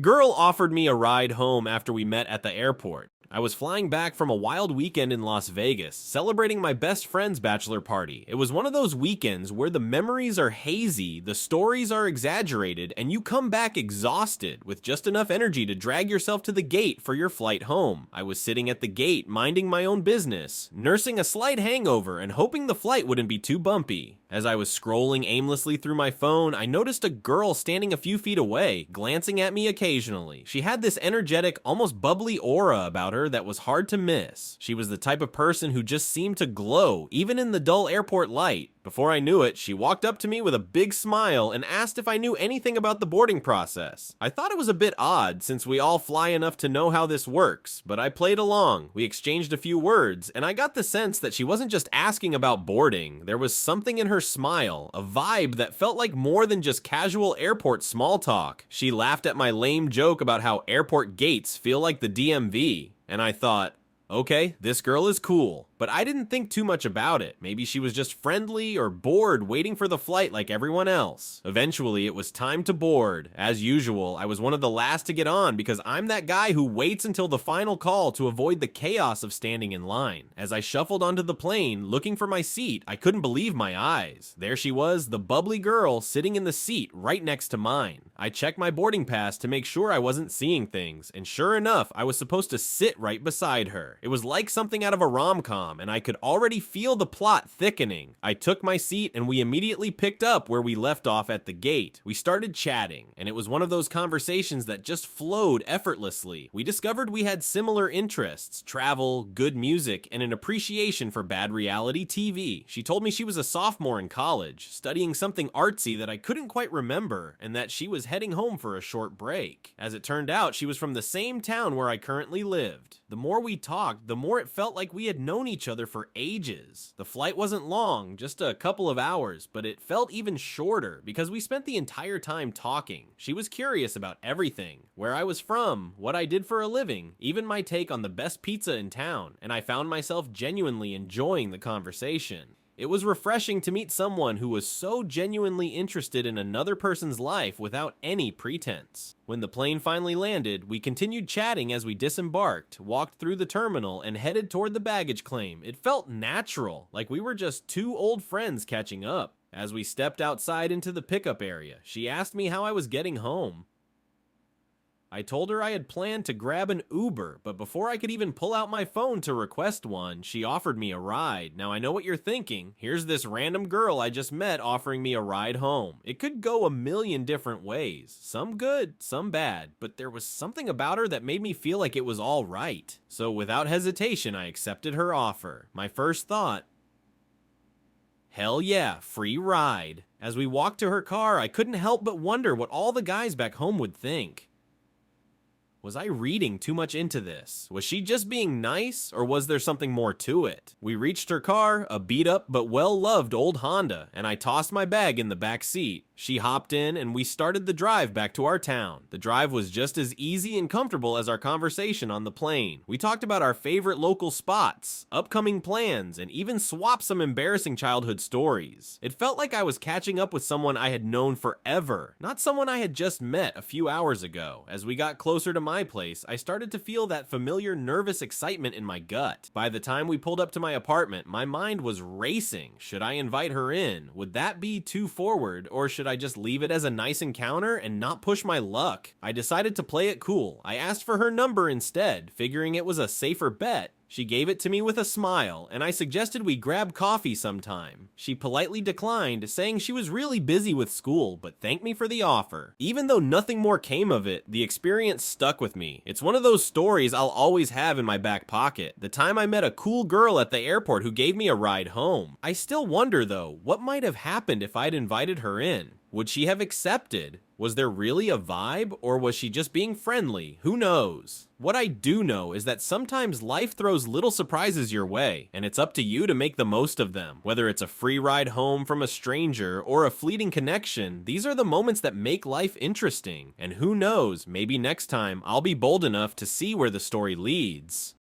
Girl offered me a ride home after we met at the airport. I was flying back from a wild weekend in Las Vegas, celebrating my best friend's bachelor party. It was one of those weekends where the memories are hazy, the stories are exaggerated, and you come back exhausted with just enough energy to drag yourself to the gate for your flight home. I was sitting at the gate, minding my own business, nursing a slight hangover and hoping the flight wouldn't be too bumpy. As I was scrolling aimlessly through my phone, I noticed a girl standing a few feet away, glancing at me occasionally. She had this energetic, almost bubbly aura about her that was hard to miss. She was the type of person who just seemed to glow, even in the dull airport light. Before I knew it, she walked up to me with a big smile and asked if I knew anything about the boarding process. I thought it was a bit odd since we all fly enough to know how this works, but I played along. We exchanged a few words, and I got the sense that she wasn't just asking about boarding. There was something in her smile, a vibe that felt like more than just casual airport small talk. She laughed at my lame joke about how airport gates feel like the DMV, and I thought, okay, this girl is cool. But I didn't think too much about it. Maybe she was just friendly or bored waiting for the flight like everyone else. Eventually, it was time to board. As usual, I was one of the last to get on because I'm that guy who waits until the final call to avoid the chaos of standing in line. As I shuffled onto the plane, looking for my seat, I couldn't believe my eyes. There she was, the bubbly girl sitting in the seat right next to mine. I checked my boarding pass to make sure I wasn't seeing things, and sure enough, I was supposed to sit right beside her. It was like something out of a rom-com, and I could already feel the plot thickening. I took my seat and we immediately picked up where we left off at the gate. We started chatting, and it was one of those conversations that just flowed effortlessly. We discovered we had similar interests: travel, good music, and an appreciation for bad reality TV. She told me she was a sophomore in college, studying something artsy that I couldn't quite remember, and that she was heading home for a short break. As it turned out, she was from the same town where I currently lived. The more we talked, the more it felt like we had known each other for ages. The flight wasn't long, just a couple of hours, but it felt even shorter because we spent the entire time talking. She was curious about everything: where I was from, what I did for a living, even my take on the best pizza in town, and I found myself genuinely enjoying the conversation. It was refreshing to meet someone who was so genuinely interested in another person's life without any pretense. When the plane finally landed, we continued chatting as we disembarked, walked through the terminal, and headed toward the baggage claim. It felt natural, like we were just two old friends catching up. As we stepped outside into the pickup area, she asked me how I was getting home. I told her I had planned to grab an Uber, but before I could even pull out my phone to request one, she offered me a ride. Now I know what you're thinking. Here's this random girl I just met offering me a ride home. It could go a million different ways. Some good, some bad, but there was something about her that made me feel like it was all right. So without hesitation, I accepted her offer. My first thought: hell yeah, free ride. As we walked to her car, I couldn't help but wonder what all the guys back home would think. Was I reading too much into this? Was she just being nice, or was there something more to it? We reached her car, a beat-up but well-loved old Honda, and I tossed my bag in the back seat. She hopped in, and we started the drive back to our town. The drive was just as easy and comfortable as our conversation on the plane. We talked about our favorite local spots, upcoming plans, and even swapped some embarrassing childhood stories. It felt like I was catching up with someone I had known forever, not someone I had just met a few hours ago. As we got closer to my place, I started to feel that familiar nervous excitement in my gut. By the time we pulled up to my apartment, my mind was racing. Should I invite her in? Would that be too forward, or should I just leave it as a nice encounter and not push my luck? I decided to play it cool. I asked for her number instead, figuring it was a safer bet. She gave it to me with a smile, and I suggested we grab coffee sometime. She politely declined, saying she was really busy with school, but thanked me for the offer. Even though nothing more came of it, the experience stuck with me. It's one of those stories I'll always have in my back pocket. The time I met a cool girl at the airport who gave me a ride home. I still wonder though, what might have happened if I'd invited her in? Would she have accepted? Was there really a vibe, or was she just being friendly? Who knows? What I do know is that sometimes life throws little surprises your way, and it's up to you to make the most of them. Whether it's a free ride home from a stranger or a fleeting connection, these are the moments that make life interesting. And who knows, maybe next time I'll be bold enough to see where the story leads.